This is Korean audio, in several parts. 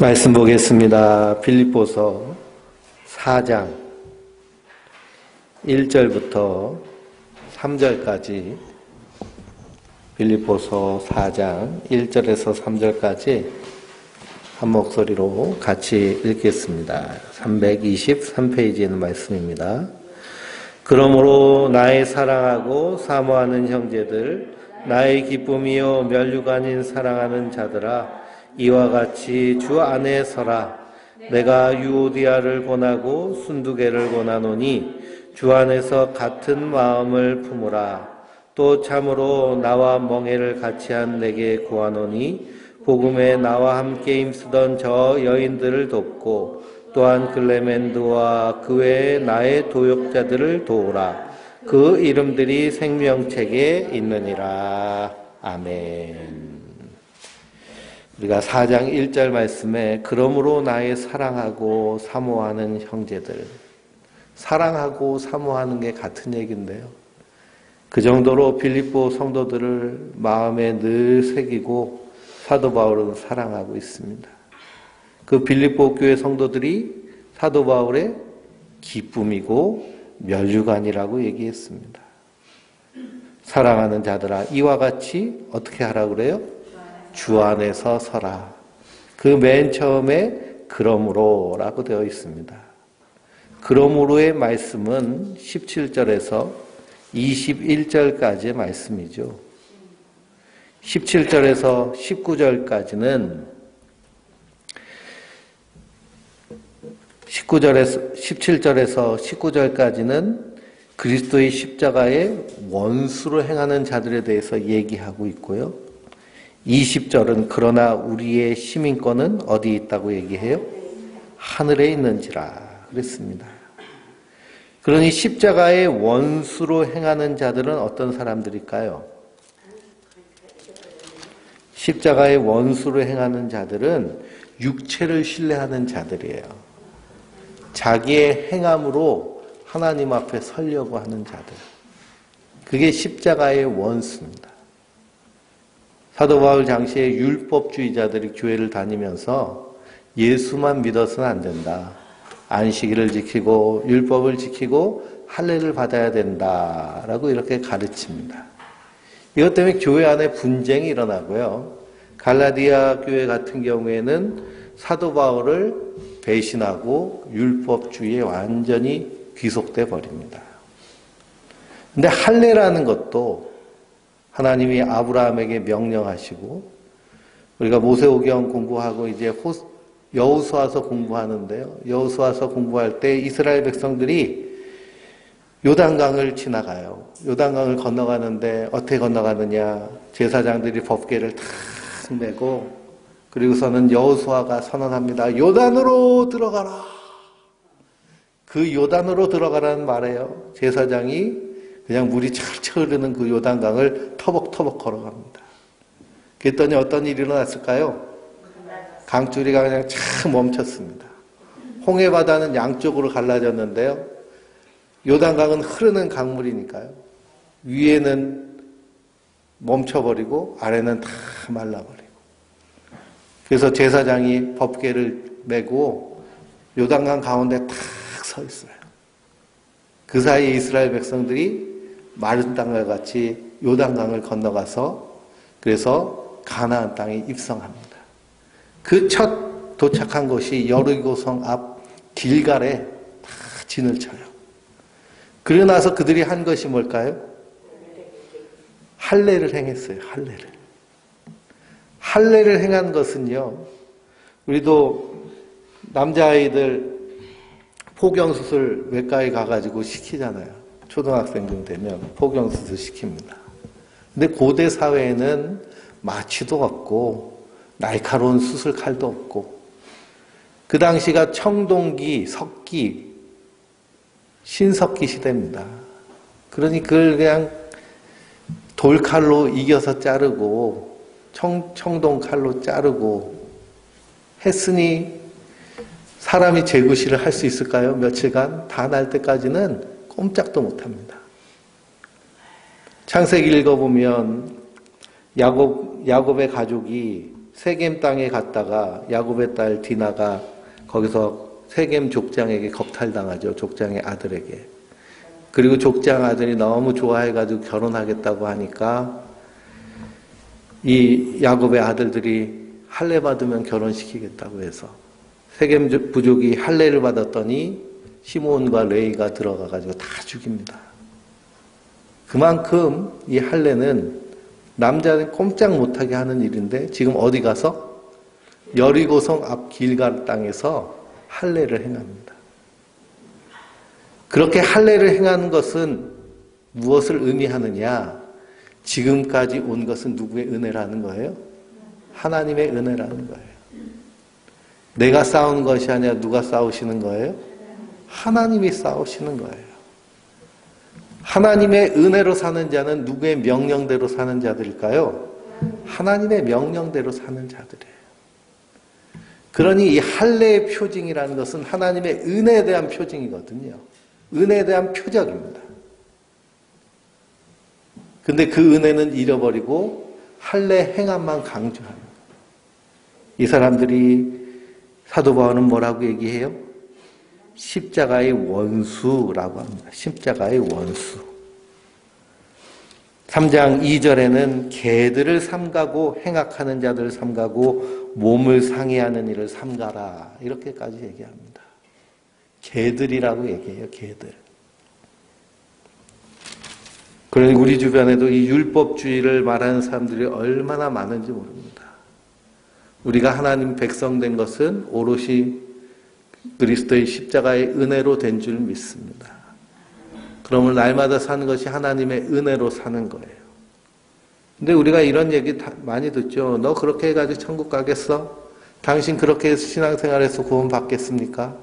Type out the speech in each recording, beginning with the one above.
말씀 보겠습니다. 빌립보서 4장 1절부터 3절까지 빌립보서 4장 1절에서 3절까지 한 목소리로 같이 읽겠습니다. 323페이지에 있는 말씀입니다. 그러므로 나의 사랑하고 사모하는 형제들, 나의 기쁨이요 면류관인 사랑하는 자들아, 이와 같이 주 안에 서라. 내가 유오디아를 권하고 순두개를 권하노니 주 안에서 같은 마음을 품으라. 또 참으로 나와 멍에를 같이 한 내게 구하노니 복음에 나와 함께 힘쓰던 저 여인들을 돕고 또한 글레멘드와 그 외에 나의 도역자들을 도우라. 그 이름들이 생명책에 있느니라. 아멘. 우리가 4장 1절 말씀에 그러므로 나의 사랑하고 사모하는 형제들, 사랑하고 사모하는 게 같은 얘기인데요. 그 정도로 빌립보 성도들을 마음에 늘 새기고 사도 바울은 사랑하고 있습니다. 그 빌립보 교회 성도들이 사도 바울의 기쁨이고 면류관이라고 얘기했습니다. 사랑하는 자들아, 이와 같이 어떻게 하라고 그래요? 주 안에서 서라. 그 맨 처음에 그러므로라고 되어 있습니다. 그러므로의 말씀은 17절에서 21절까지의 말씀이죠. 17절에서 19절까지는 17절에서 19절까지는 그리스도의 십자가의 원수로 행하는 자들에 대해서 얘기하고 있고요. 20절은 그러나 우리의 시민권은 어디 있다고 얘기해요? 하늘에 있는지라 그랬습니다. 그러니 십자가의 원수로 행하는 자들은 어떤 사람들일까요? 십자가의 원수로 행하는 자들은 육체를 신뢰하는 자들이에요. 자기의 행함으로 하나님 앞에 서려고 하는 자들. 그게 십자가의 원수입니다. 사도 바울 당시에 율법주의자들이 교회를 다니면서 예수만 믿어서는 안 된다. 안식일을 지키고 율법을 지키고 할례를 받아야 된다라고 이렇게 가르칩니다. 이것 때문에 교회 안에 분쟁이 일어나고요. 갈라디아 교회 같은 경우에는 사도 바울을 배신하고 율법주의에 완전히 귀속돼 버립니다. 근데 할례라는 것도 하나님이 아브라함에게 명령하시고 우리가 모세오경 공부하고 이제 여호수아서 공부하는데요. 여호수아서 공부할 때 이스라엘 백성들이 요단강을 지나가요. 요단강을 건너가는데 어떻게 건너가느냐. 제사장들이 법궤를 탁 메고 그리고서는 여호수아가 선언합니다. 요단으로 들어가라. 그 요단으로 들어가라는 말이에요. 제사장이 그냥 물이 철철 흐르는 그 요단강을 터벅터벅 걸어갑니다. 그랬더니 어떤 일이 일어났을까요? 강줄이가 그냥 착 멈췄습니다. 홍해바다는 양쪽으로 갈라졌는데요. 요단강은 흐르는 강물이니까요. 위에는 멈춰버리고 아래는 다 말라버리고. 그래서 제사장이 법궤를 메고 요단강 가운데 탁 서 있어요. 그 사이에 이스라엘 백성들이 마른 땅과 같이 요단강을 건너가서 그래서 가나안 땅에 입성합니다. 그 첫 도착한 곳이 여리고성 앞 길갈에 다 진을 쳐요. 그러고 나서 그들이 한 것이 뭘까요? 할례를 행했어요. 할례를 행한 것은요. 우리도 남자아이들 포경수술 외과에 가가지고 시키잖아요. 초등학생쯤 되면 포경수술 시킵니다. 근데 고대 사회에는 마취도 없고 날카로운 수술칼도 없고 그 당시가 청동기, 석기, 신석기 시대입니다. 그러니 그걸 그냥 돌칼로 이겨서 자르고 청동칼로 자르고 했으니 사람이 재구시를 할 수 있을까요? 며칠간 다 날 때까지는 꼼짝도 못합니다. 창세기 읽어보면 야곱의 가족이 세겜 땅에 갔다가 야곱의 딸 디나가 거기서 세겜 족장에게 겁탈당하죠. 족장의 아들에게. 그리고 족장 아들이 너무 좋아해가지고 결혼하겠다고 하니까 이 야곱의 아들들이 할례 받으면 결혼시키겠다고 해서 세겜 부족이 할례를 받았더니 시므온과 레위가 들어가가지고 다 죽입니다. 그만큼 이 할례는 남자는 꼼짝 못하게 하는 일인데 지금 어디 가서 여리고성 앞 길갈 땅에서 할례를 행합니다. 그렇게 할례를 행하는 것은 무엇을 의미하느냐? 지금까지 온 것은 누구의 은혜라는 거예요? 하나님의 은혜라는 거예요. 내가 싸우는 것이 아니라 누가 싸우시는 거예요? 하나님이 싸우시는 거예요. 하나님의 은혜로 사는 자는 누구의 명령대로 사는 자들일까요? 하나님의 명령대로 사는 자들이에요. 그러니 이 할례의 표징이라는 것은 하나님의 은혜에 대한 표징이거든요. 은혜에 대한 표적입니다. 근데 그 은혜는 잃어버리고 할례 행함만 강조하는 거예요. 이 사람들이 사도 바울은 뭐라고 얘기해요? 십자가의 원수라고 합니다. 십자가의 원수. 3장 2절에는 개들을 삼가고 행악하는 자들을 삼가고 몸을 상해하는 일을 삼가라. 이렇게까지 얘기합니다. 개들이라고 얘기해요. 개들. 그러니 우리 주변에도 이 율법주의를 말하는 사람들이 얼마나 많은지 모릅니다. 우리가 하나님 백성 된 것은 오롯이 그리스도의 십자가의 은혜로 된 줄 믿습니다. 그러면 날마다 사는 것이 하나님의 은혜로 사는 거예요. 근데 우리가 이런 얘기 많이 듣죠. 너 그렇게 해가지고 천국 가겠어? 당신 그렇게 해서 신앙생활해서 구원 받겠습니까?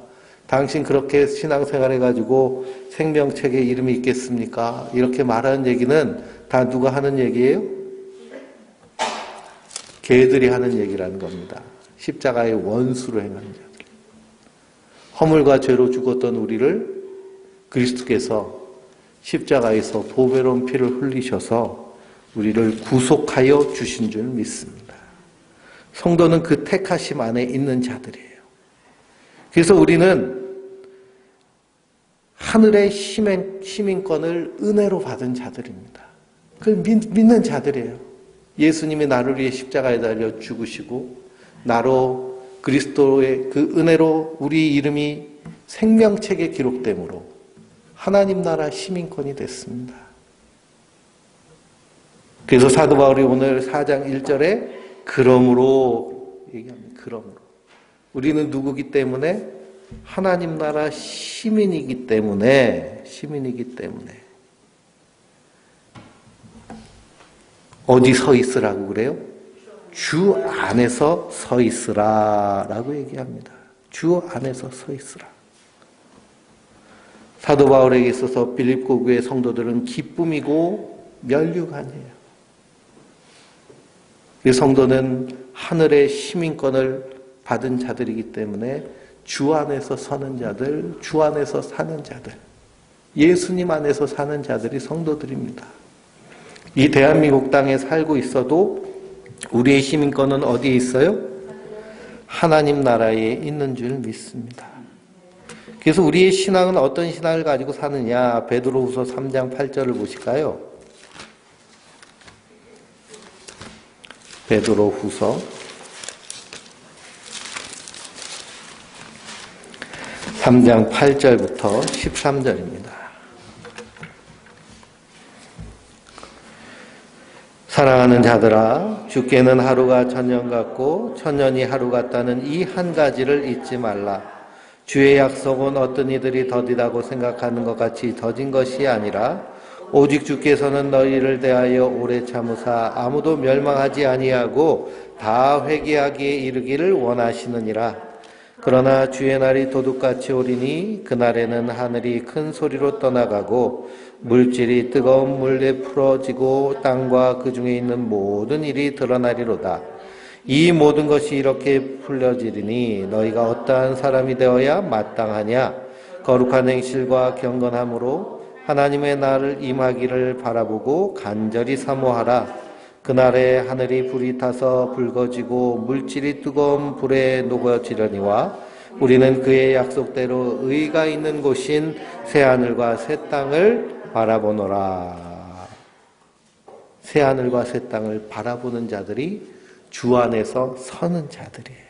당신 그렇게 신앙생활 해가지고 생명책에 이름이 있겠습니까? 이렇게 말하는 얘기는 다 누가 하는 얘기예요? 개들이 하는 얘기라는 겁니다. 십자가의 원수로 행하는 자들. 허물과 죄로 죽었던 우리를 그리스도께서 십자가에서 보배로운 피를 흘리셔서 우리를 구속하여 주신 줄 믿습니다. 성도는 그 택하심 안에 있는 자들이에요. 그래서 우리는 하늘의 시민권을 은혜로 받은 자들입니다. 그걸 믿는 자들이에요. 예수님이 나를 위해 십자가에 달려 죽으시고 나로 그리스도의 그 은혜로 우리 이름이 생명책에 기록되므로 하나님 나라 시민권이 됐습니다. 그래서 사도 바울이 오늘 4장 1절에 그러므로 얘기합니다. 그러므로. 우리는 누구기 때문에? 하나님 나라 시민이기 때문에 어디 서 있으라고 그래요? 주 안에서 서 있으라라고 얘기합니다. 주 안에서 서 있으라. 사도 바울에게 있어서 빌립보 교회 성도들은 기쁨이고 면류관이에요. 이 성도는 하늘의 시민권을 받은 자들이기 때문에 주 안에서 서는 자들, 주 안에서 사는 자들, 예수님 안에서 사는 자들이 성도들입니다. 이 대한민국 땅에 살고 있어도 우리의 시민권은 어디에 있어요? 하나님 나라에 있는 줄 믿습니다. 그래서 우리의 신앙은 어떤 신앙을 가지고 사느냐? 베드로후서 3장 8절을 보실까요? 베드로후서 3장 8절부터 13절입니다. 사랑하는 자들아, 주께는 하루가 천년 같고 천년이 하루 같다는 이 한 가지를 잊지 말라. 주의 약속은 어떤 이들이 더디다고 생각하는 것 같이 더딘 것이 아니라 오직 주께서는 너희를 대하여 오래 참으사 아무도 멸망하지 아니하고 다 회개하기에 이르기를 원하시느니라. 그러나 주의 날이 도둑같이 오리니 그날에는 하늘이 큰 소리로 떠나가고 물질이 뜨거운 물에 풀어지고 땅과 그 중에 있는 모든 일이 드러나리로다. 이 모든 것이 이렇게 풀려지리니 너희가 어떠한 사람이 되어야 마땅하냐? 거룩한 행실과 경건함으로 하나님의 날을 임하기를 바라보고 간절히 사모하라. 그날에 하늘이 불이 타서 붉어지고 물질이 뜨거운 불에 녹아지려니와 우리는 그의 약속대로 의가 있는 곳인 새하늘과 새 땅을 바라보노라. 새하늘과 새 땅을 바라보는 자들이 주 안에서 서는 자들이에요.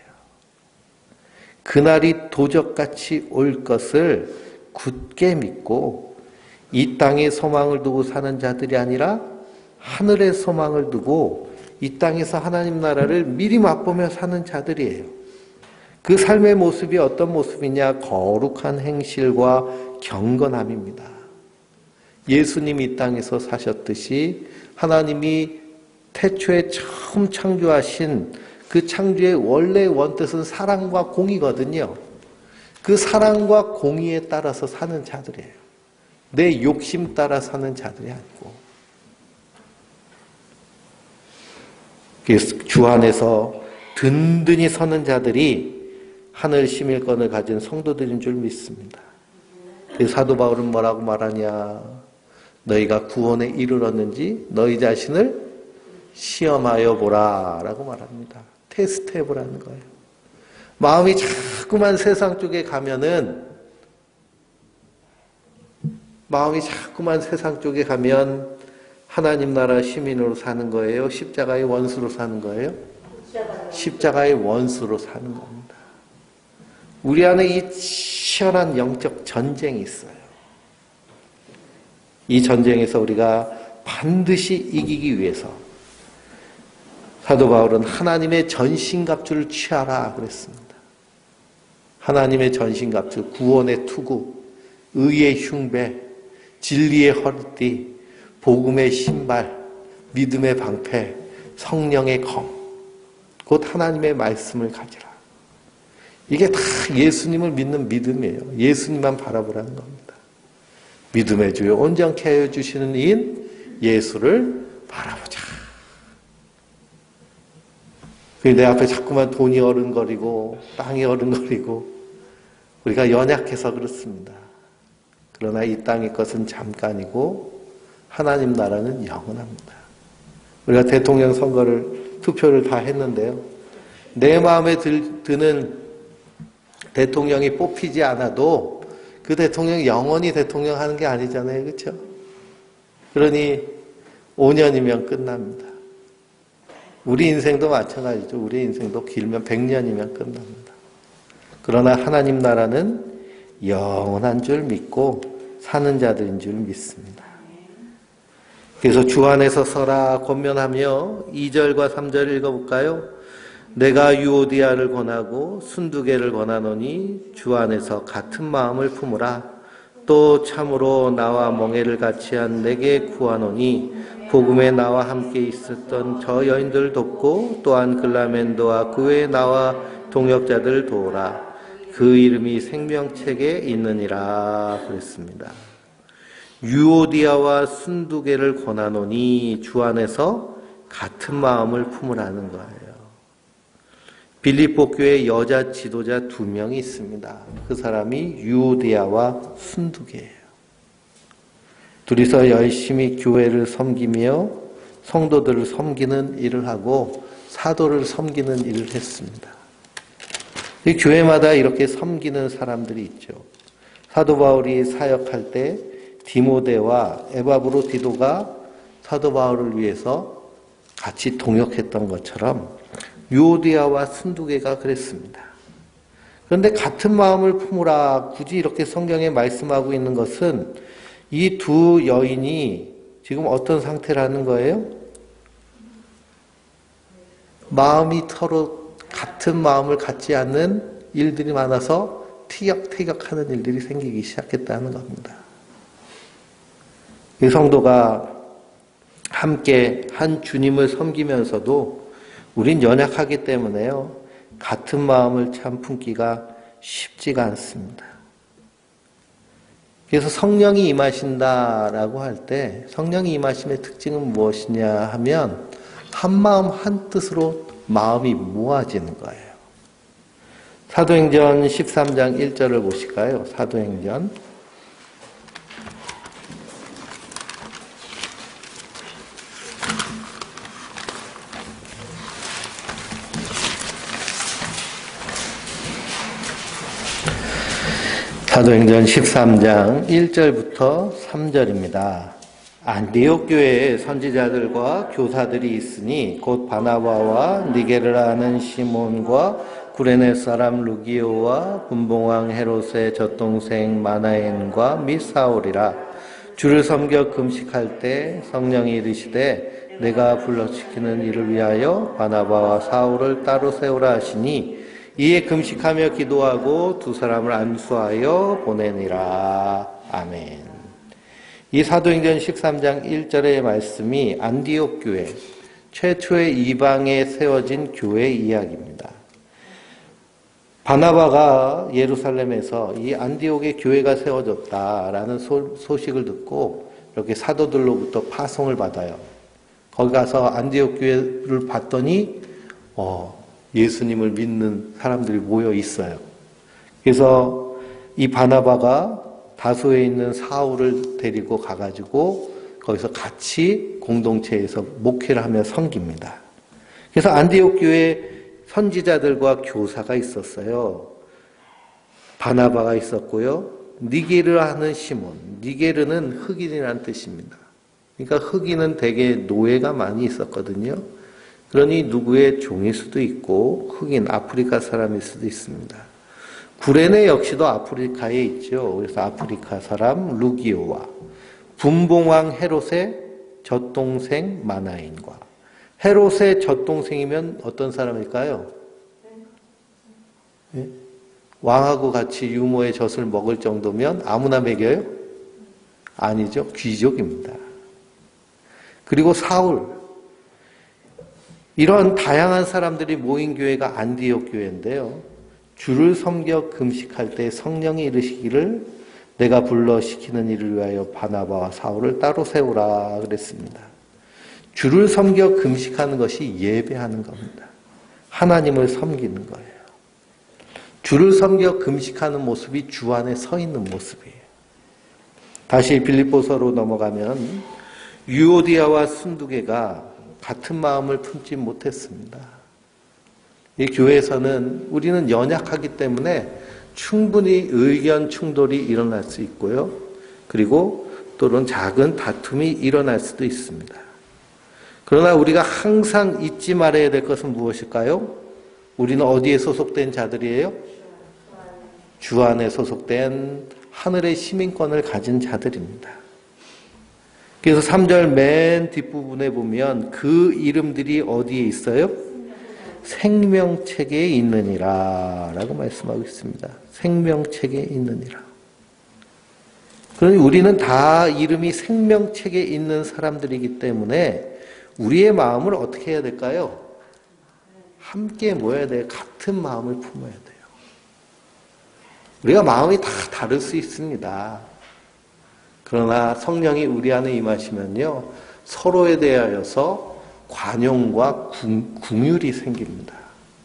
그날이 도적같이 올 것을 굳게 믿고 이 땅에 소망을 두고 사는 자들이 아니라 하늘의 소망을 두고 이 땅에서 하나님 나라를 미리 맛보며 사는 자들이에요. 그 삶의 모습이 어떤 모습이냐? 거룩한 행실과 경건함입니다. 예수님이 이 땅에서 사셨듯이 하나님이 태초에 처음 창조하신 그 창조의 원래 원뜻은 사랑과 공의거든요. 그 사랑과 공의에 따라서 사는 자들이에요. 내 욕심 따라 사는 자들이 아니고. 그래서 주 안에서 든든히 서는 자들이 하늘 시밀권을 가진 성도들인 줄 믿습니다. 그래서 사도 바울은 뭐라고 말하냐? 너희가 구원에 이르렀는지 너희 자신을 시험하여 보라 라고 말합니다. 테스트해 보라는 거예요. 마음이 자꾸만 세상 쪽에 가면 하나님 나라 시민으로 사는 거예요? 십자가의 원수로 사는 거예요? 십자가의 원수로 사는 겁니다. 우리 안에 이 치열한 영적 전쟁이 있어요. 이 전쟁에서 우리가 반드시 이기기 위해서 사도 바울은 하나님의 전신갑주를 취하라 그랬습니다. 하나님의 전신갑주, 구원의 투구, 의의 흉배, 진리의 허리띠, 복음의 신발, 믿음의 방패, 성령의 검, 곧 하나님의 말씀을 가지라. 이게 다 예수님을 믿는 믿음이에요. 예수님만 바라보라는 겁니다. 믿음의 주요 온전케 하여 주시는 이인 예수를 바라보자. 내 앞에 자꾸만 돈이 어른거리고 땅이 어른거리고 우리가 연약해서 그렇습니다. 그러나 이 땅의 것은 잠깐이고 하나님 나라는 영원합니다. 우리가 대통령 선거를 투표를 다 했는데요. 내 마음에 드는 대통령이 뽑히지 않아도 그 대통령이 영원히 대통령 하는 게 아니잖아요. 그렇죠? 그러니 5년이면 끝납니다. 우리 인생도 마찬가지죠. 우리 인생도 길면 100년이면 끝납니다. 그러나 하나님 나라는 영원한 줄 믿고 사는 자들인 줄 믿습니다. 그래서 주 안에서 서라 권면하며 2절과 3절 읽어볼까요? 내가 유오디아를 권하고 순두개를 권하노니 주 안에서 같은 마음을 품으라. 또 참으로 나와 멍에를 같이 한 내게 구하노니 복음에 나와 함께 있었던 저 여인들 돕고 또한 글라멘도와 그 외에 나와 동역자들 도우라. 그 이름이 생명책에 있느니라 그랬습니다. 유오디아와 순두개를 권하노니 주 안에서 같은 마음을 품으라는 거예요. 빌립보 교회 여자 지도자 2명이 있습니다. 그 사람이 유오디아와 순두개예요. 둘이서 열심히 교회를 섬기며 성도들을 섬기는 일을 하고 사도를 섬기는 일을 했습니다. 이 교회마다 이렇게 섬기는 사람들이 있죠. 사도 바울이 사역할 때 디모데와 에바브로디도가 사도 바울을 위해서 같이 동역했던 것처럼 유오디아와 순두개가 그랬습니다. 그런데 같은 마음을 품으라 굳이 이렇게 성경에 말씀하고 있는 것은 이 두 여인이 지금 어떤 상태라는 거예요? 마음이 서로 같은 마음을 갖지 않는 일들이 많아서 티격태격하는 일들이 생기기 시작했다는 겁니다. 이 성도가 함께 한 주님을 섬기면서도 우린 연약하기 때문에요. 같은 마음을 참 품기가 쉽지가 않습니다. 그래서 성령이 임하신다라고 할 때 성령이 임하심의 특징은 무엇이냐 하면 한 마음 한 뜻으로 마음이 모아지는 거예요. 사도행전 13장 1절을 보실까요? 사도행전 사도행전 13장 1절부터 3절입니다. 안디옥 교회에 선지자들과 교사들이 있으니 곧 바나바와 니게르라 하는 시몬과 구레네 사람 루기오와 분봉왕 헤롯의 젖동생 마나엔과 및 사울이라. 주를 섬겨 금식할 때 성령이 이르시되 내가 불러시키는 이를 위하여 바나바와 사울을 따로 세우라 하시니 이에 금식하며 기도하고 두 사람을 안수하여 보내니라. 아멘. 이 사도행전 13장 1절의 말씀이 안디옥 교회, 최초의 이방에 세워진 교회 이야기입니다. 바나바가 예루살렘에서 이 안디옥의 교회가 세워졌다라는 소식을 듣고 이렇게 사도들로부터 파송을 받아요. 거기 가서 안디옥 교회를 봤더니 예수님을 믿는 사람들이 모여 있어요. 그래서 이 바나바가 다소에 있는 사울을 데리고 가가지고 거기서 같이 공동체에서 목회를 하며 섬깁니다. 그래서 안디옥 교회에 선지자들과 교사가 있었어요. 바나바가 있었고요. 니게르 하는 시몬. 니게르는 흑인이라는 뜻입니다. 그러니까 흑인은 대개 노예가 많이 있었거든요. 그러니 누구의 종일 수도 있고 흑인 아프리카 사람일 수도 있습니다. 구레네 역시도 아프리카에 있죠. 그래서 아프리카 사람 루기오와 분봉왕 헤롯의 젖동생 마나인과. 헤롯의 젖동생이면 어떤 사람일까요? 네? 왕하고 같이 유모의 젖을 먹을 정도면 아무나 먹여요? 아니죠. 귀족입니다. 그리고 사울. 이런 다양한 사람들이 모인 교회가 안디옥 교회인데요. 주를 섬겨 금식할 때 성령이 이르시기를 내가 불러시키는 이를 위하여 바나바와 사울을 따로 세우라 그랬습니다. 주를 섬겨 금식하는 것이 예배하는 겁니다. 하나님을 섬기는 거예요. 주를 섬겨 금식하는 모습이 주 안에 서 있는 모습이에요. 다시 빌립보서로 넘어가면 유오디아와 순두개가 같은 마음을 품지 못했습니다. 이 교회에서는 우리는 연약하기 때문에 충분히 의견 충돌이 일어날 수 있고요. 그리고 또는 작은 다툼이 일어날 수도 있습니다. 그러나 우리가 항상 잊지 말아야 될 것은 무엇일까요? 우리는 어디에 소속된 자들이에요? 주 안에 소속된 하늘의 시민권을 가진 자들입니다. 그래서 3절 맨 뒷부분에 보면 그 이름들이 어디에 있어요? 생명책에 있느니라 라고 말씀하고 있습니다. 생명책에 있느니라. 그러니 우리는 다 이름이 생명책에 있는 사람들이기 때문에 우리의 마음을 어떻게 해야 될까요? 함께 모여야 돼요. 같은 마음을 품어야 돼요. 우리가 마음이 다 다를 수 있습니다. 그러나 성령이 우리 안에 임하시면요, 서로에 대하여서 관용과 긍휼이 생깁니다.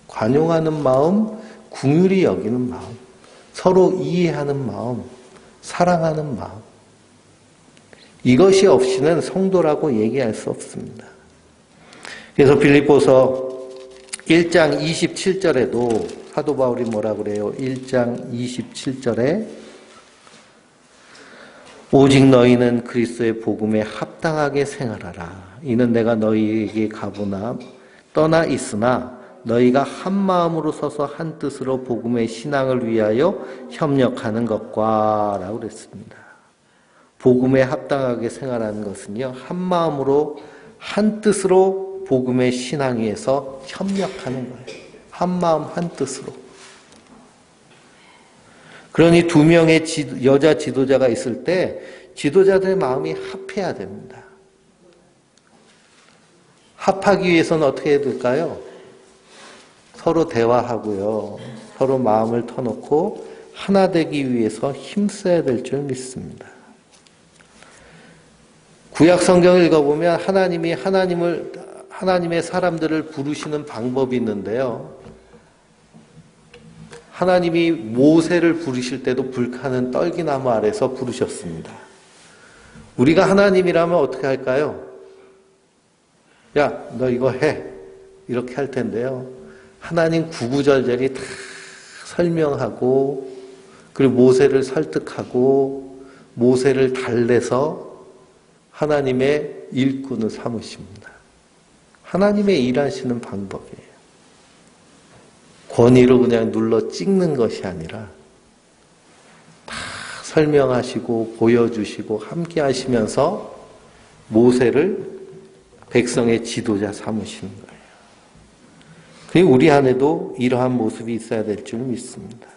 관용하는 마음, 긍휼히 여기는 마음, 서로 이해하는 마음, 사랑하는 마음. 이것이 없이는 성도라고 얘기할 수 없습니다. 그래서 빌립보서 1장 27절에도 사도 바울이 뭐라 그래요? 1장 27절에 오직 너희는 그리스도의 복음에 합당하게 생활하라. 이는 내가 너희에게 가보나 떠나 있으나 너희가 한 마음으로 서서 한 뜻으로 복음의 신앙을 위하여 협력하는 것과 라고 그랬습니다. 복음에 합당하게 생활하는 것은요, 한 마음으로 한 뜻으로 복음의 신앙 위에서 협력하는 거예요. 한 마음 한 뜻으로. 그러니 두 명의 여자 지도자가 있을 때 지도자들의 마음이 합해야 됩니다. 합하기 위해서는 어떻게 해야 될까요? 서로 대화하고요. 서로 마음을 터놓고 하나 되기 위해서 힘써야 될 줄 믿습니다. 구약 성경을 읽어보면 하나님의 사람들을 부르시는 방법이 있는데요. 하나님이 모세를 부르실 때도 불타는 떨기나무 아래서 부르셨습니다. 우리가 하나님이라면 어떻게 할까요? 야, 너 이거 해. 이렇게 할 텐데요. 하나님 구구절절히 다 설명하고 그리고 모세를 설득하고 모세를 달래서 하나님의 일꾼을 삼으십니다. 하나님의 일하시는 방법이에요. 권위로 그냥 눌러 찍는 것이 아니라 다 설명하시고 보여주시고 함께 하시면서 모세를 백성의 지도자 삼으시는 거예요. 그리고 우리 안에도 이러한 모습이 있어야 될 줄 믿습니다.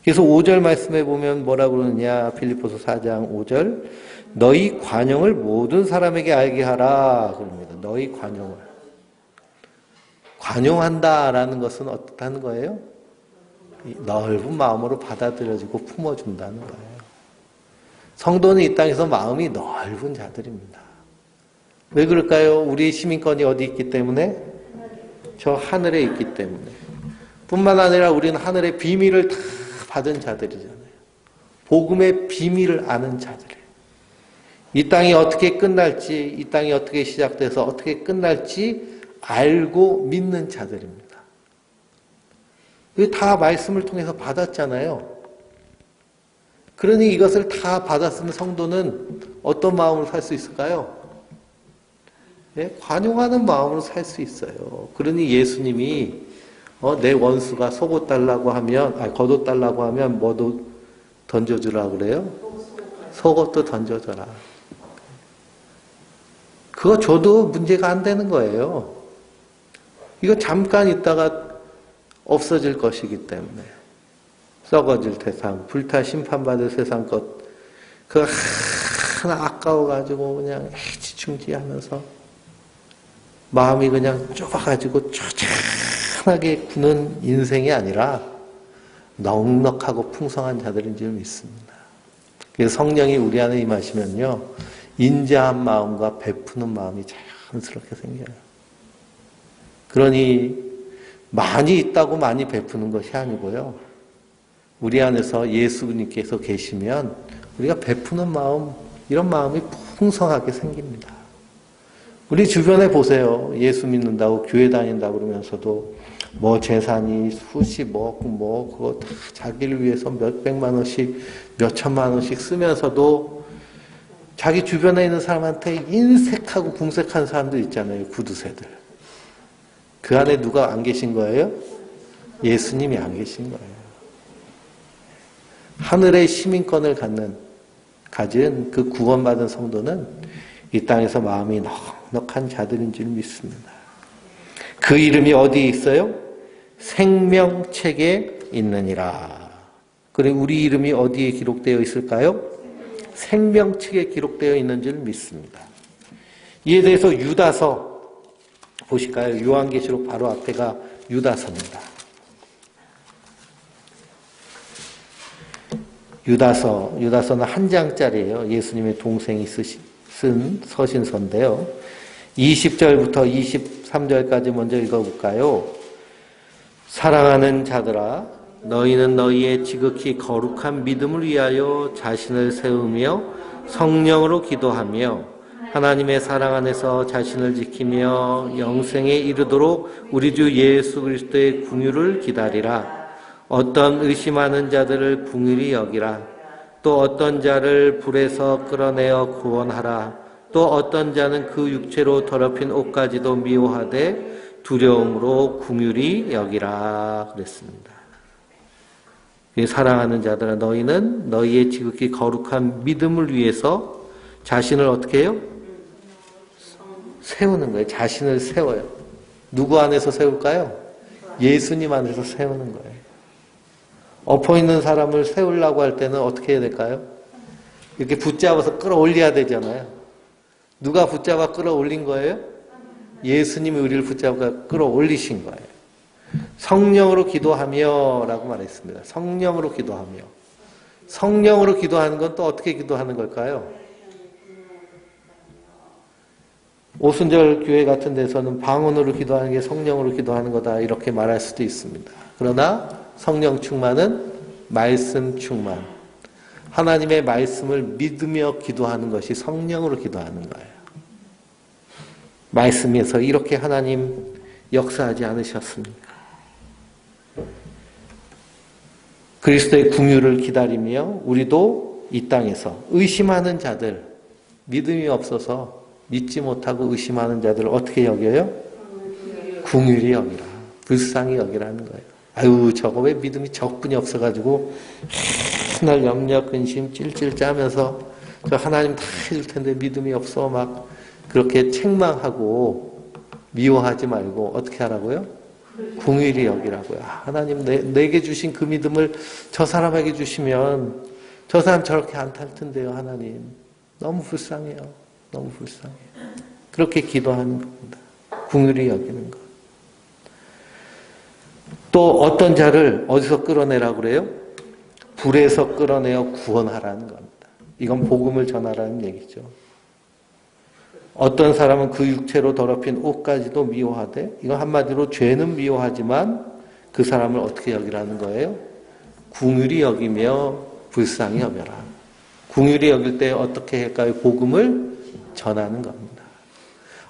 그래서 5절 말씀에 보면 뭐라고 그러느냐, 빌립보서 4장 5절, 너희 관용을 모든 사람에게 알게 하라 그럽니다. 너희 관용을. 관용한다라는 것은 어떻다는 거예요? 넓은 마음으로 받아들여지고 품어준다는 거예요. 성도는 이 땅에서 마음이 넓은 자들입니다. 왜 그럴까요? 우리의 시민권이 어디 있기 때문에? 저 하늘에 있기 때문에. 뿐만 아니라 우리는 하늘의 비밀을 다 받은 자들이잖아요. 복음의 비밀을 아는 자들이에요. 이 땅이 어떻게 끝날지, 이 땅이 어떻게 시작돼서 어떻게 끝날지 알고 믿는 자들입니다. 다 말씀을 통해서 받았잖아요. 그러니 이것을 다 받았으면 성도는 어떤 마음으로 살 수 있을까요? 예? 관용하는 마음으로 살 수 있어요. 그러니 예수님이 내 원수가 속옷 달라고 하면, 겉옷 달라고 하면 뭐도 던져주라 그래요? 속옷도 던져줘라. 그거 줘도 문제가 안 되는 거예요. 이거 잠깐 있다가 없어질 것이기 때문에. 썩어질 세상, 불타 심판받을 세상 것, 그거 하나 아까워가지고 그냥 애지중지하면서 마음이 그냥 좁아가지고 초장하게 구는 인생이 아니라 넉넉하고 풍성한 자들인 줄 믿습니다. 그래서 성령이 우리 안에 임하시면요, 인자한 마음과 베푸는 마음이 자연스럽게 생겨요. 그러니 많이 있다고 많이 베푸는 것이 아니고요, 우리 안에서 예수님께서 계시면 우리가 베푸는 마음, 이런 마음이 풍성하게 생깁니다. 우리 주변에 보세요. 예수 믿는다고 교회 다닌다고 그러면서도 뭐 재산이 수십억 그거 다 자기를 위해서 몇백만 원씩 몇천만 원씩 쓰면서도 자기 주변에 있는 사람한테 인색하고 궁색한 사람들 있잖아요. 구두쇠들. 그 안에 누가 안 계신 거예요? 예수님이 안 계신 거예요. 하늘의 시민권을 가진 그 구원받은 성도는 이 땅에서 마음이 넉넉한 자들인 줄 믿습니다. 그 이름이 어디에 있어요? 생명책에 있느니라. 그리고 우리 이름이 어디에 기록되어 있을까요? 생명책에 기록되어 있는 줄 믿습니다. 이에 대해서 유다서 보실까요? 요한계시록 바로 앞에가 유다서입니다. 유다서는 한 장짜리예요. 예수님의 동생이 쓴 서신서인데요. 20절부터 23절까지 먼저 읽어볼까요? 사랑하는 자들아, 너희는 너희의 지극히 거룩한 믿음을 위하여 자신을 세우며 성령으로 기도하며 하나님의 사랑 안에서 자신을 지키며 영생에 이르도록 우리 주 예수 그리스도의 긍휼을 기다리라. 어떤 의심하는 자들을 긍휼히 여기라. 또 어떤 자를 불에서 끌어내어 구원하라. 또 어떤 자는 그 육체로 더럽힌 옷까지도 미워하되 두려움으로 긍휼히 여기라 그랬습니다. 사랑하는 자들아, 너희는 너희의 지극히 거룩한 믿음을 위해서 자신을 어떻게 해요? 세우는 거예요. 자신을 세워요. 누구 안에서 세울까요? 예수님 안에서 세우는 거예요. 엎어 있는 사람을 세우려고 할 때는 어떻게 해야 될까요? 이렇게 붙잡아서 끌어올려야 되잖아요. 누가 붙잡아 끌어올린 거예요? 예수님이 우리를 붙잡아 끌어올리신 거예요. 성령으로 기도하며 라고 말했습니다. 성령으로 기도하며. 성령으로 기도하는 건 또 어떻게 기도하는 걸까요? 오순절 교회 같은 데서는 방언으로 기도하는 게 성령으로 기도하는 거다 이렇게 말할 수도 있습니다. 그러나 성령 충만은 말씀 충만. 하나님의 말씀을 믿으며 기도하는 것이 성령으로 기도하는 거예요. 말씀에서 이렇게 하나님 역사하지 않으셨습니까? 그리스도의 궁유를 기다리며 우리도 이 땅에서 의심하는 자들, 믿음이 없어서 믿지 못하고 의심하는 자들을 어떻게 여겨요? 궁유리 여기라. 불쌍히 여기라는 거예요. 아유, 저거 왜 믿음이 적분이 없어가지고 맨날 염려, 근심, 찔찔 짜면서 저 하나님 다 해줄 텐데 믿음이 없어 막 그렇게 책망하고 미워하지 말고 어떻게 하라고요? 궁일이 여기라고요. 하나님 내게 주신 그 믿음을 저 사람에게 주시면 저 사람 저렇게 안 탈 텐데요. 하나님 너무 불쌍해요. 너무 불쌍해요. 그렇게 기도하는 겁니다. 궁일이 여기는 것. 또 어떤 자를 어디서 끌어내라고 그래요? 불에서 끌어내어 구원하라는 겁니다. 이건 복음을 전하라는 얘기죠. 어떤 사람은 그 육체로 더럽힌 옷까지도 미워하되, 이건 한마디로 죄는 미워하지만 그 사람을 어떻게 여기라는 거예요? 궁휼히 여기며 불쌍히 여겨라. 궁휼히 여길 때 어떻게 할까요? 복음을 전하는 겁니다.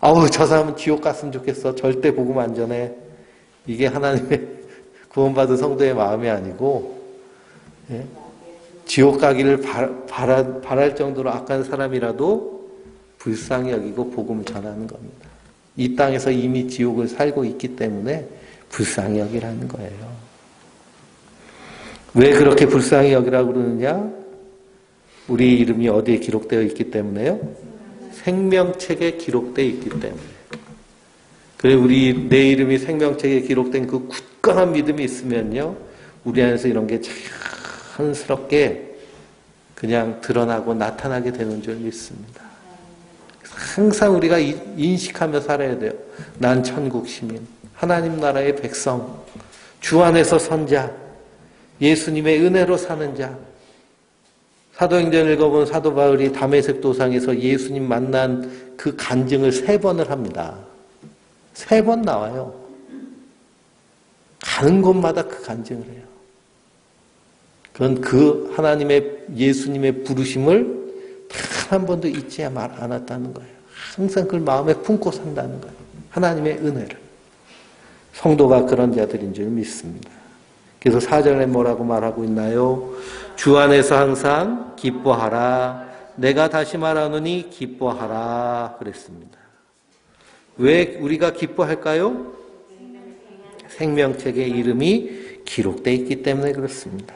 아우, 저 사람은 지옥 갔으면 좋겠어. 절대 복음 안 전해. 이게 하나님의 구원받은 성도의 마음이 아니고, 예? 지옥 가기를 바랄 정도로 악한 사람이라도 불쌍히 여기고 복음을 전하는 겁니다. 이 땅에서 이미 지옥을 살고 있기 때문에 불쌍히 여기라는 거예요. 왜 그렇게 불쌍히 여기라고 그러느냐? 우리 이름이 어디에 기록되어 있기 때문에요? 생명책에 기록되어 있기 때문에. 그래, 내 이름이 생명책에 기록된 그 굳건한 믿음이 있으면요, 우리 안에서 이런 게 자연스럽게 그냥 드러나고 나타나게 되는 줄 믿습니다. 항상 우리가 인식하며 살아야 돼요. 난 천국 시민, 하나님 나라의 백성, 주 안에서 선자, 예수님의 은혜로 사는 자. 사도행전 읽어본 사도 바울이 다메섹 도상에서 예수님 만난 그 간증을 3번을 합니다. 3번 나와요. 가는 곳마다 그 간증을 해요. 그건 그 하나님의 예수님의 부르심을 단 한 번도 잊지 않았다는 거예요. 항상 그걸 마음에 품고 산다는 거예요. 하나님의 은혜를. 성도가 그런 자들인 줄 믿습니다. 그래서 4절에 뭐라고 말하고 있나요? 주 안에서 항상 기뻐하라. 내가 다시 말하노니 기뻐하라 그랬습니다. 왜 우리가 기뻐할까요? 생명책에 이름이 기록되어 있기 때문에 그렇습니다.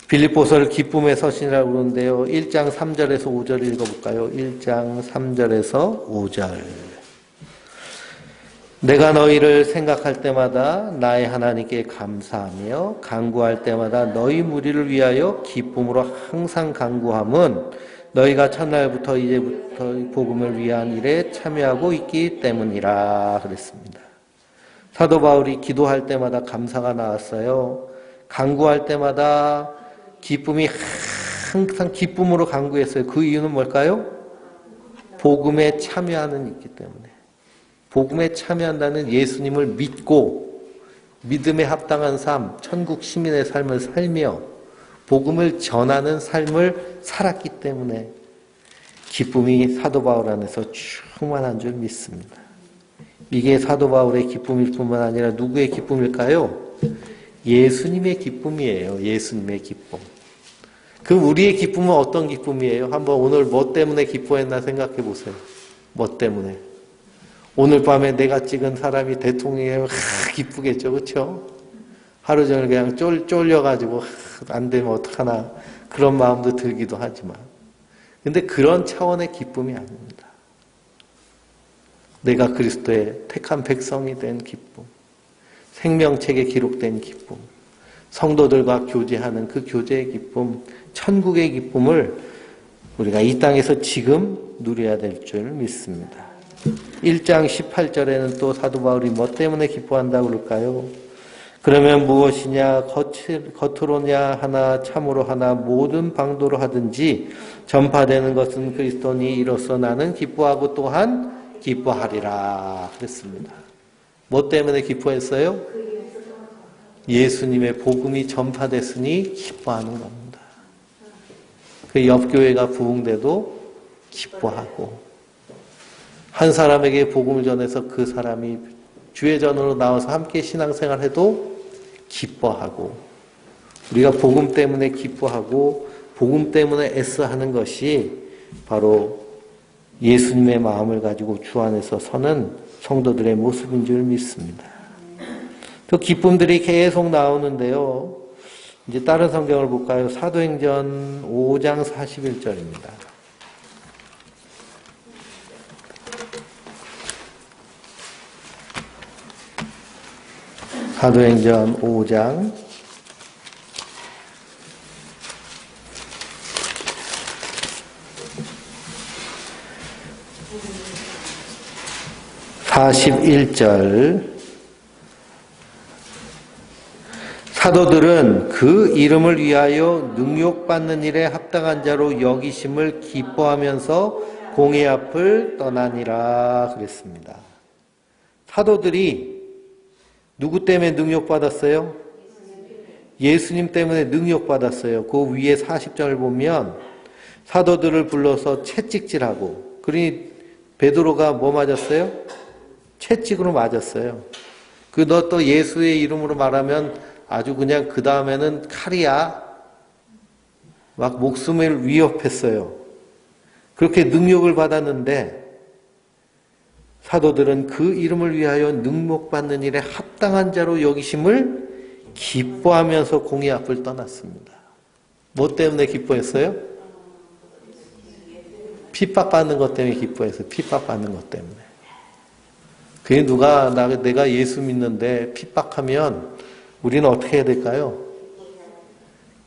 빌립보서를 기쁨의 서신이라고 그러는데요. 1장 3절에서 5절 읽어볼까요? 1장 3절에서 5절. 내가 너희를 생각할 때마다 나의 하나님께 감사하며 간구할 때마다 너희 무리를 위하여 기쁨으로 항상 간구함은 너희가 첫날부터 이제부터 복음을 위한 일에 참여하고 있기 때문이라 그랬습니다. 사도 바울이 기도할 때마다 감사가 나왔어요. 간구할 때마다 기쁨이 항상 기쁨으로 간구했어요. 그 이유는 뭘까요? 복음에 참여하는 있기 때문에. 복음에 참여한다는 예수님을 믿고 믿음에 합당한 삶, 천국 시민의 삶을 살며 복음을 전하는 삶을 살았기 때문에 기쁨이 사도 바울 안에서 충만한 줄 믿습니다. 이게 사도 바울의 기쁨일 뿐만 아니라 누구의 기쁨일까요? 예수님의 기쁨이에요. 예수님의 기쁨. 그럼 우리의 기쁨은 어떤 기쁨이에요? 한번 오늘 뭐 때문에 기뻐했나 생각해 보세요. 뭐 때문에? 오늘 밤에 내가 찍은 사람이 대통령이면 기쁘겠죠. 그렇죠? 하루 종일 그냥 쫄려가지고 안 되면 어떡하나 그런 마음도 들기도 하지만 근데 그런 차원의 기쁨이 아닙니다. 내가 그리스도의 택한 백성이 된 기쁨, 생명책에 기록된 기쁨, 성도들과 교제하는 그 교제의 기쁨, 천국의 기쁨을 우리가 이 땅에서 지금 누려야 될 줄 믿습니다. 1장 18절에는 또 사도 바울이 뭐 때문에 기뻐한다고 그럴까요? 그러면 무엇이냐 겉으로냐 하나 참으로 하나 모든 방도로 하든지 전파되는 것은 그리스도니 이로써 나는 기뻐하고 또한 기뻐하리라 그랬습니다. 뭐 때문에 기뻐했어요? 예수님의 복음이 전파됐으니 기뻐하는 겁니다. 그 옆교회가 부흥돼도 기뻐하고 한 사람에게 복음을 전해서 그 사람이 주의 전으로 나와서 함께 신앙생활해도 기뻐하고 우리가 복음 때문에 기뻐하고 복음 때문에 애써하는 것이 바로 예수님의 마음을 가지고 주 안에서 서는 성도들의 모습인 줄 믿습니다. 또 기쁨들이 계속 나오는데요. 이제 다른 성경을 볼까요? 사도행전 5장 41절입니다. 사도행전 5장 41절. 사도들은 그 이름을 위하여 능욕받는 일에 합당한 자로 여기심을 기뻐하면서 공의 앞을 떠나니라 그랬습니다. 사도들이 누구 때문에 능욕받았어요? 예수님 때문에 능욕받았어요. 그 위에 40절을 보면 사도들을 불러서 채찍질하고, 그러니 베드로가 뭐 맞았어요? 채찍으로 맞았어요. 너 또 예수의 이름으로 말하면 아주 그냥 그 다음에는 칼이야. 막 목숨을 위협했어요. 그렇게 능욕을 받았는데 사도들은 그 이름을 위하여 능욕받는 일에 합당한 자로 여기심을 기뻐하면서 공의 앞을 떠났습니다. 뭐 때문에 기뻐했어요? 핍박받는 것 때문에 기뻐했어요. 핍박받는 것 때문에. 그게 내가 예수 믿는데 핍박하면 우리는 어떻게 해야 될까요?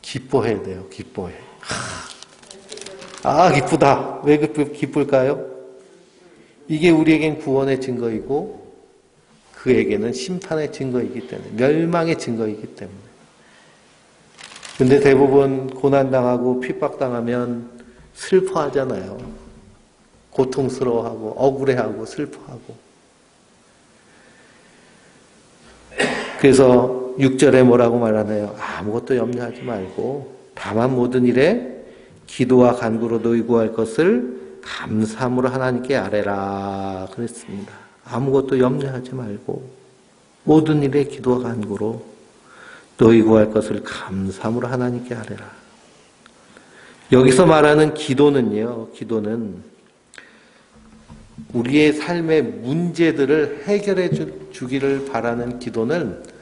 기뻐해야 돼요. 기뻐해. 기쁘다. 왜 기쁠까요? 이게 우리에겐 구원의 증거이고 그에게는 심판의 증거이기 때문에, 멸망의 증거이기 때문에. 근데 대부분 고난당하고 핍박당하면 슬퍼하잖아요. 고통스러워하고 억울해하고 슬퍼하고. 그래서 6절에 뭐라고 말하나요? 아무것도 염려하지 말고 다만 모든 일에 기도와 간구로 의구할 것을 감사함으로 하나님께 아뢰라 그랬습니다. 아무것도 염려하지 말고 모든 일에 기도와 간구로 의구할 것을 감사함으로 하나님께 아뢰라. 여기서 말하는 기도는요, 기도는 우리의 삶의 문제들을 해결해 주기를 바라는 기도는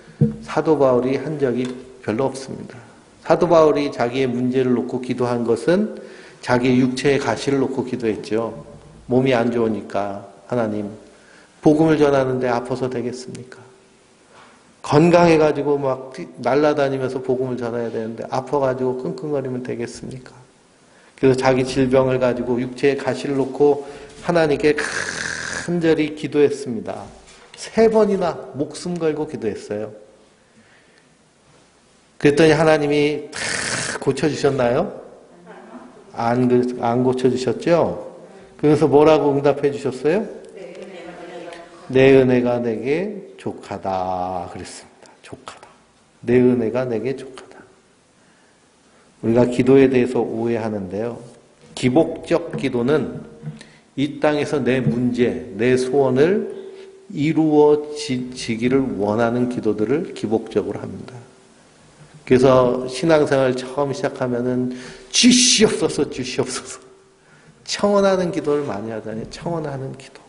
사도 바울이 한 적이 별로 없습니다. 사도 바울이 자기의 문제를 놓고 기도한 것은 자기 육체의 가시를 놓고 기도했죠. 몸이 안 좋으니까 하나님, 복음을 전하는데 아파서 되겠습니까? 건강해가지고 막 날아다니면서 복음을 전해야 되는데 아파가지고 끙끙거리면 되겠습니까? 그래서 자기 질병을 가지고 육체의 가시를 놓고 하나님께 간절히 기도했습니다. 3번이나 목숨 걸고 기도했어요. 그랬더니 하나님이 다 고쳐주셨나요? 안 고쳐주셨죠? 그래서 뭐라고 응답해 주셨어요? 내 은혜가 내게 족하다 그랬습니다. 족하다. 내 은혜가 내게 족하다. 우리가 기도에 대해서 오해하는데요. 기복적 기도는 이 땅에서 내 문제, 내 소원을 이루어지기를 원하는 기도들을 기복적으로 합니다. 그래서 신앙생활 처음 시작하면은 주시옵소서, 주시옵소서. 청원하는 기도를 많이 하잖아요. 청원하는 기도.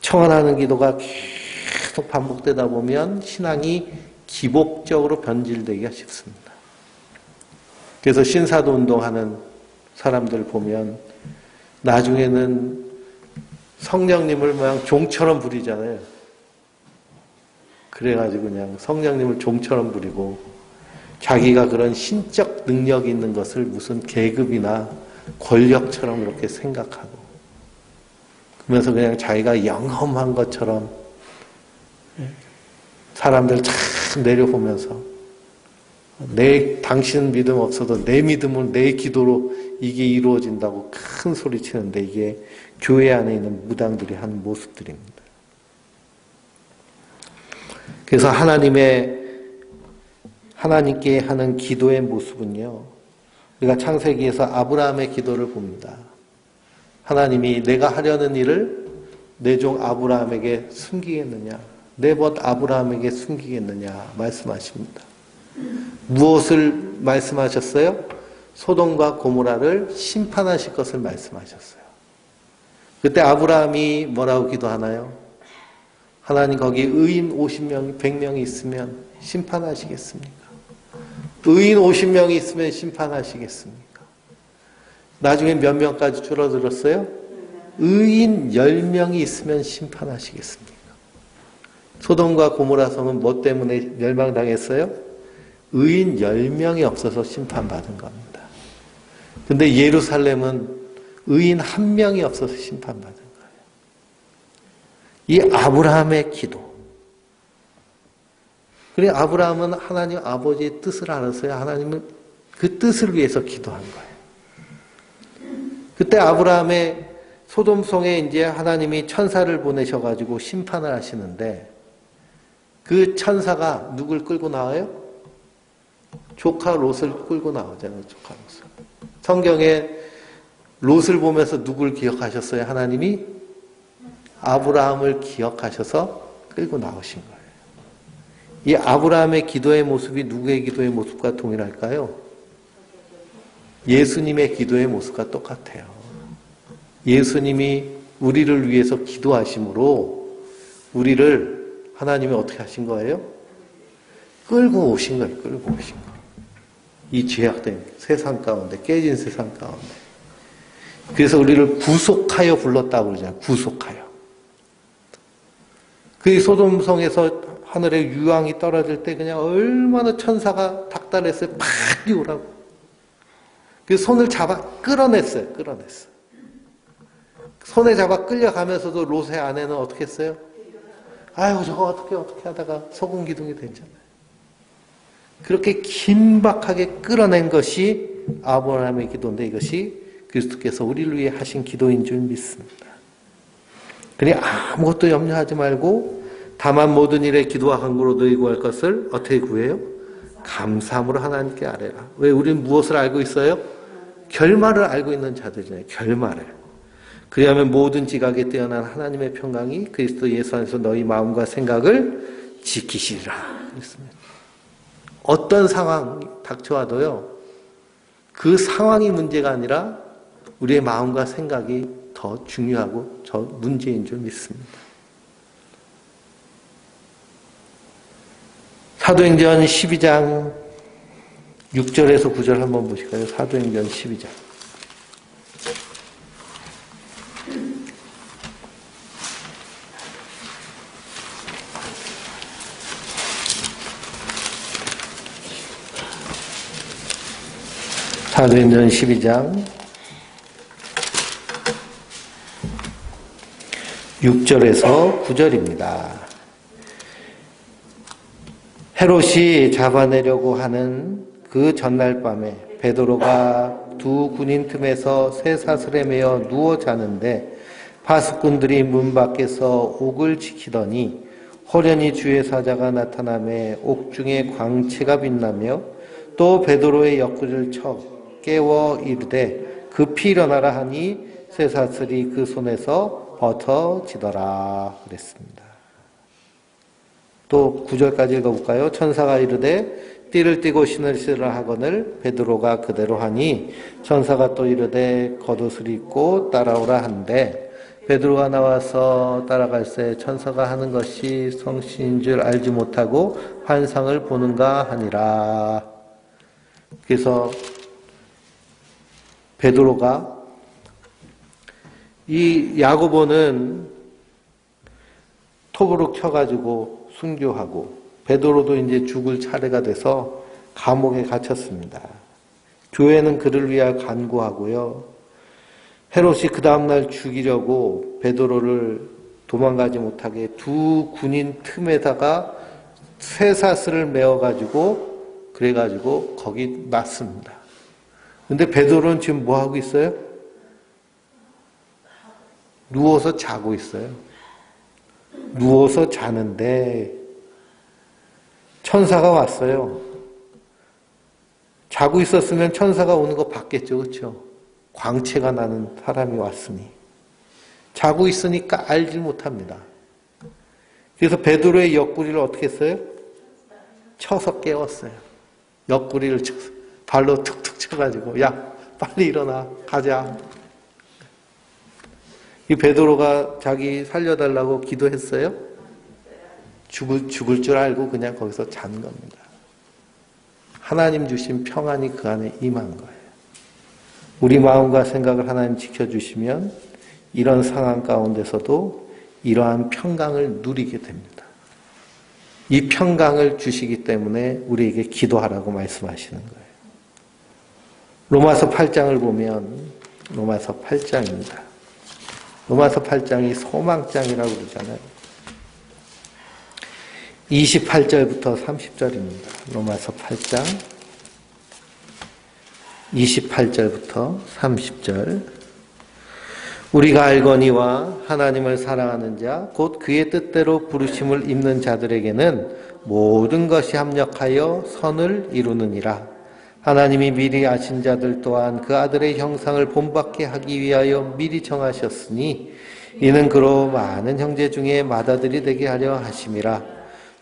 청원하는 기도가 계속 반복되다 보면 신앙이 기복적으로 변질되기가 쉽습니다. 그래서 신사도 운동하는 사람들 보면 나중에는 성령님을 그냥 종처럼 부리잖아요. 그래가지고 그냥 성령님을 종처럼 부리고 자기가 그런 신적 능력이 있는 것을 무슨 계급이나 권력처럼 그렇게 생각하고 그러면서 그냥 자기가 영험한 것처럼 사람들 참 내려보면서 당신 믿음 없어도 내 믿음은 내 기도로 이게 이루어진다고 큰 소리 치는데 이게 교회 안에 있는 무당들이 하는 모습들입니다. 그래서 하나님께 하는 기도의 모습은요, 우리가 창세기에서 아브라함의 기도를 봅니다. 하나님이 내가 하려는 일을 내 종 아브라함에게 숨기겠느냐, 내 벗 아브라함에게 숨기겠느냐 말씀하십니다. 무엇을 말씀하셨어요? 소돔과 고모라를 심판하실 것을 말씀하셨어요. 그때 아브라함이 뭐라고 기도하나요? 하나님 거기 의인 50명, 100명이 있으면 심판하시겠습니까? 의인 50명이 있으면 심판하시겠습니까? 나중에 몇 명까지 줄어들었어요? 의인 10명이 있으면 심판하시겠습니까? 소돔과 고모라 성은 뭐 때문에 멸망당했어요? 의인 10명이 없어서 심판받은 겁니다. 근데 예루살렘은 의인 1명이 없어서 심판받은 거예요. 이 아브라함의 기도. 그래 아브라함은 하나님 아버지의 뜻을 알았어요. 하나님은 그 뜻을 위해서 기도한 거예요. 그때 아브라함의 소돔성에 이제 하나님이 천사를 보내셔가지고 심판을 하시는데 그 천사가 누굴 끌고 나와요? 조카 롯을 끌고 나오잖아요. 조카 롯을. 성경에 롯을 보면서 누굴 기억하셨어요? 하나님이 아브라함을 기억하셔서 끌고 나오신 거예요. 이 아브라함의 기도의 모습이 누구의 기도의 모습과 동일할까요? 예수님의 기도의 모습과 똑같아요. 예수님이 우리를 위해서 기도하심으로 우리를 하나님이 어떻게 하신 거예요? 끌고 오신 거예요. 끌고 오신 거예요. 이 죄악된 세상 가운데, 깨진 세상 가운데. 그래서 우리를 구속하여 불렀다고 그러잖아요. 구속하여. 그 소돔성에서 하늘에 유황이 떨어질 때 그냥 얼마나 천사가 닥달했어요. 팍 오라고. 그 손을 잡아 끌어냈어요. 끌어냈어요. 손에 잡아 끌려가면서도 롯의 아내는 어떻게 했어요? 아유 저거 어떻게 하다가 소금 기둥이 됐잖아요. 그렇게 긴박하게 끌어낸 것이 아브라함의 기도인데 이것이 그리스도께서 우리를 위해 하신 기도인 줄 믿습니다. 그러니 아무것도 염려하지 말고 다만 모든 일에 기도와 간구로 너희 구할 것을 어떻게 구해요? 감사함으로 하나님께 아뢰라. 왜 우리는 무엇을 알고 있어요? 결말을 알고 있는 자들이잖아요. 결말을. 그리하면 모든 지각에 뛰어난 하나님의 평강이 그리스도 예수 안에서 너희 마음과 생각을 지키시리라. 그랬습니다. 어떤 상황이 닥쳐와도요. 그 상황이 문제가 아니라 우리의 마음과 생각이 더 중요하고 저 문제인 줄 믿습니다. 사도행전 12장 6절에서 9절 한번 보실까요? 사도행전 12장. 사도행전 12장 6절에서 9절입니다. 헤롯이 잡아내려고 하는 그 전날 밤에 베드로가 두 군인 틈에서 쇠사슬에 매어 누워 자는데 파수꾼들이 문 밖에서 옥을 지키더니 호련히 주의 사자가 나타나매 옥중에 광채가 빛나며 또 베드로의 옆구리를 쳐 깨워 이르되 급히 일어나라 하니 쇠사슬이 그 손에서 벗어지더라 그랬습니다. 또 9절까지 읽어볼까요? 천사가 이르되 띠를 띠고 신을 신으라 하거늘 베드로가 그대로 하니 천사가 또 이르되 겉옷을 입고 따라오라 한데 베드로가 나와서 따라갈새 천사가 하는 것이 성신인 줄 알지 못하고 환상을 보는가 하니라. 그래서 베드로가 이 야고보는 톱으로 켜가지고 순교하고 베드로도 이제 죽을 차례가 돼서 감옥에 갇혔습니다. 교회는 그를 위하여 간구하고요. 헤롯이 그 다음날 죽이려고 베드로를 도망가지 못하게 두 군인 틈에다가 쇠사슬을 메어가지고 그래가지고 거기 놨습니다. 근데 베드로는 지금 뭐 하고 있어요? 누워서 자고 있어요. 누워서 자는데 천사가 왔어요. 자고 있었으면 천사가 오는 거 봤겠죠. 그렇죠? 광채가 나는 사람이 왔으니. 자고 있으니까 알지 못합니다. 그래서 베드로의 옆구리를 어떻게 했어요? 쳐서 깨웠어요. 옆구리를 발로 툭툭 쳐가지고 야 빨리 일어나 가자. 이 베드로가 자기 살려달라고 기도했어요? 죽을 줄 알고 그냥 거기서 잔 겁니다. 하나님 주신 평안이 그 안에 임한 거예요. 우리 마음과 생각을 하나님 지켜주시면 이런 상황 가운데서도 이러한 평강을 누리게 됩니다. 이 평강을 주시기 때문에 우리에게 기도하라고 말씀하시는 거예요. 로마서 8장을 보면 로마서 8장입니다. 로마서 8장이 소망장이라고 그러잖아요. 28절부터 30절입니다. 로마서 8장 28절부터 30절. 우리가 알거니와 하나님을 사랑하는 자 곧 그의 뜻대로 부르심을 입는 자들에게는 모든 것이 합력하여 선을 이루느니라. 하나님이 미리 아신 자들 또한 그 아들의 형상을 본받게 하기 위하여 미리 정하셨으니 이는 그로 많은 형제 중에 맏아들이 되게 하려 하심이라.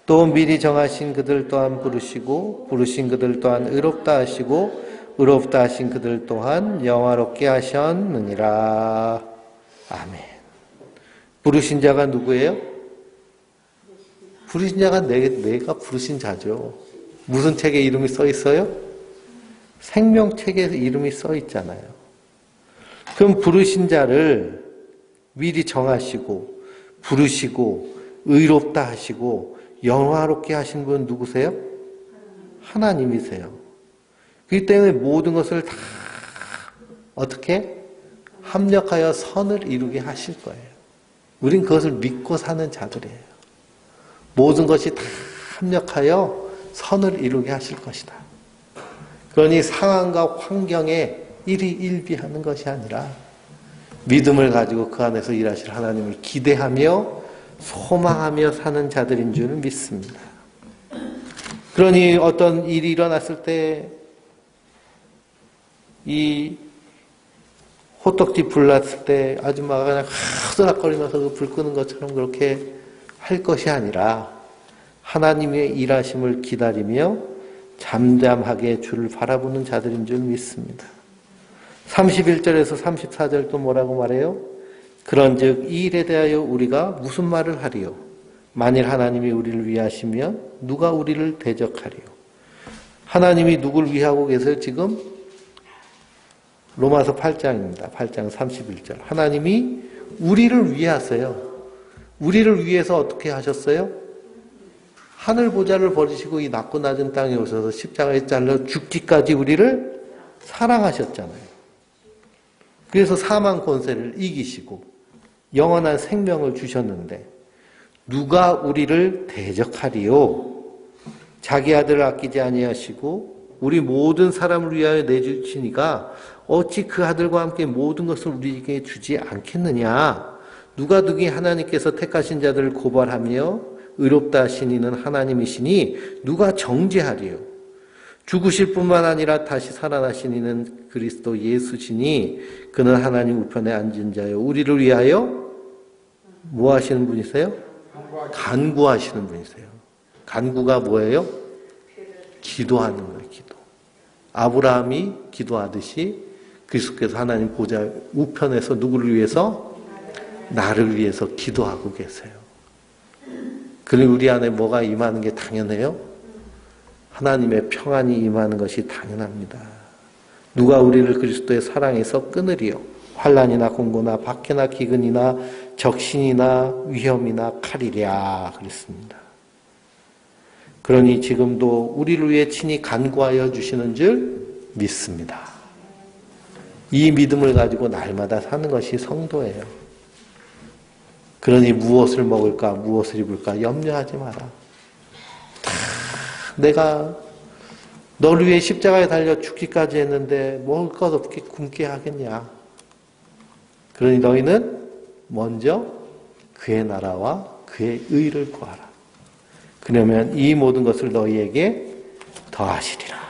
또 미리 정하신 그들 또한 부르시고 부르신 그들 또한 의롭다 하시고 의롭다 하신 그들 또한 영화롭게 하셨느니라. 아멘. 부르신 자가 누구예요? 부르신 자가 내가 부르신 자죠. 무슨 책에 이름이 써 있어요? 생명책에 이름이 써 있잖아요. 그럼 부르신 자를 미리 정하시고 부르시고 의롭다 하시고 영화롭게 하신 분 누구세요? 하나님이세요. 그렇기 때문에 모든 것을 다 어떻게 합력하여 선을 이루게 하실 거예요. 우린 그것을 믿고 사는 자들이에요. 모든 것이 다 합력하여 선을 이루게 하실 것이다. 그러니 상황과 환경에 일희일비하는 것이 아니라 믿음을 가지고 그 안에서 일하실 하나님을 기대하며 소망하며 사는 자들인 줄 믿습니다. 그러니 어떤 일이 일어났을 때 이 호떡집 불났을 때 아줌마가 그냥 흐드락거리면서 그 불 끄는 것처럼 그렇게 할 것이 아니라 하나님의 일하심을 기다리며 잠잠하게 주를 바라보는 자들인 줄 믿습니다. 31절에서 34절 또 뭐라고 말해요? 그런즉 이 일에 대하여 우리가 무슨 말을 하리요? 만일 하나님이 우리를 위하시면 누가 우리를 대적하리요? 하나님이 누굴 위하고 계세요 지금? 로마서 8장입니다. 8장 31절. 하나님이 우리를 위하세요. 우리를 위해서 어떻게 하셨어요? 하늘 보좌를 버리시고 이 낮고 낮은 땅에 오셔서 십자가에 잘려 죽기까지 우리를 사랑하셨잖아요. 그래서 사망 권세를 이기시고 영원한 생명을 주셨는데 누가 우리를 대적하리요? 자기 아들을 아끼지 아니하시고 우리 모든 사람을 위하여 내주시니까 어찌 그 아들과 함께 모든 것을 우리에게 주지 않겠느냐? 누가 누기 하나님께서 택하신 자들을 고발하며 의롭다 하신 이는 하나님이시니 누가 정죄하리요? 죽으실 뿐만 아니라 다시 살아나신 이는 그리스도 예수시니 그는 하나님 우편에 앉은 자요 우리를 위하여 뭐 하시는 분이세요? 간구하시는 분이세요. 간구가 뭐예요? 기도하는 거예요. 기도. 아브라함이 기도하듯이 그리스도께서 하나님 보좌 우편에서 누구를 위해서? 나를 위해서 기도하고 계세요. 그리고 우리 안에 뭐가 임하는 게 당연해요? 하나님의 평안이 임하는 것이 당연합니다. 누가 우리를 그리스도의 사랑에서 끊으리요? 환난이나 공고나 박해나 기근이나 적신이나 위험이나 칼이랴 그랬습니다. 그러니 지금도 우리를 위해 친히 간구하여 주시는 줄 믿습니다. 이 믿음을 가지고 날마다 사는 것이 성도예요. 그러니 무엇을 먹을까 무엇을 입을까 염려하지 마라. 다 내가 너를 위해 십자가에 달려 죽기까지 했는데 먹을 것 없게 굶게 하겠냐. 그러니 너희는 먼저 그의 나라와 그의 의를 구하라. 그러면 이 모든 것을 너희에게 더하시리라.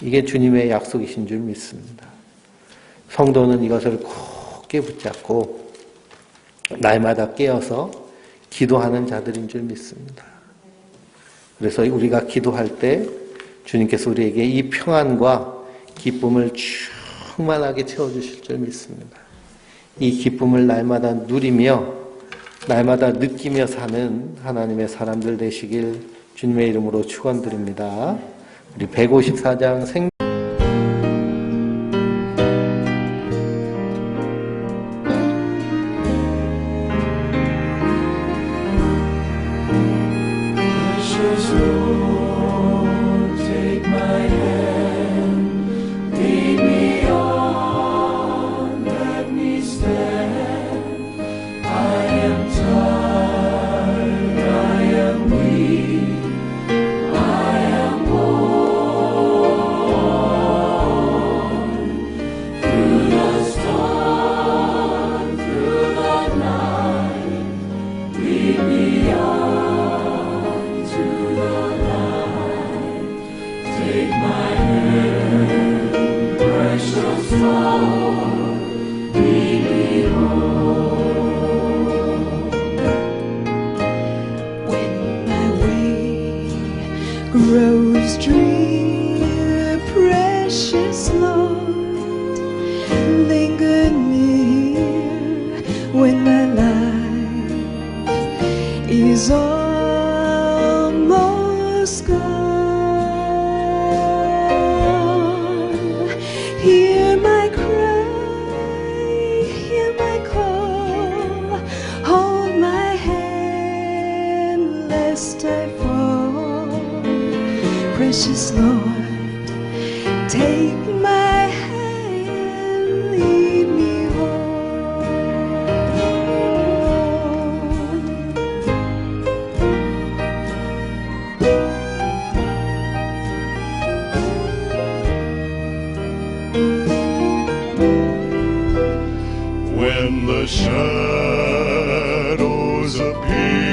이게 주님의 약속이신 줄 믿습니다. 성도는 이것을 굳게 붙잡고 날마다 깨어서 기도하는 자들인 줄 믿습니다. 그래서 우리가 기도할 때 주님께서 우리에게 이 평안과 기쁨을 충만하게 채워주실 줄 믿습니다. 이 기쁨을 날마다 누리며 날마다 느끼며 사는 하나님의 사람들 되시길 주님의 이름으로 축원드립니다. 우리 154장 생 Rose dream, precious Lord, linger near when my life is almost gone. Hear my cry, hear my call, hold my hand lest I fall. Precious Lord, take my hand, lead me When the shadows appear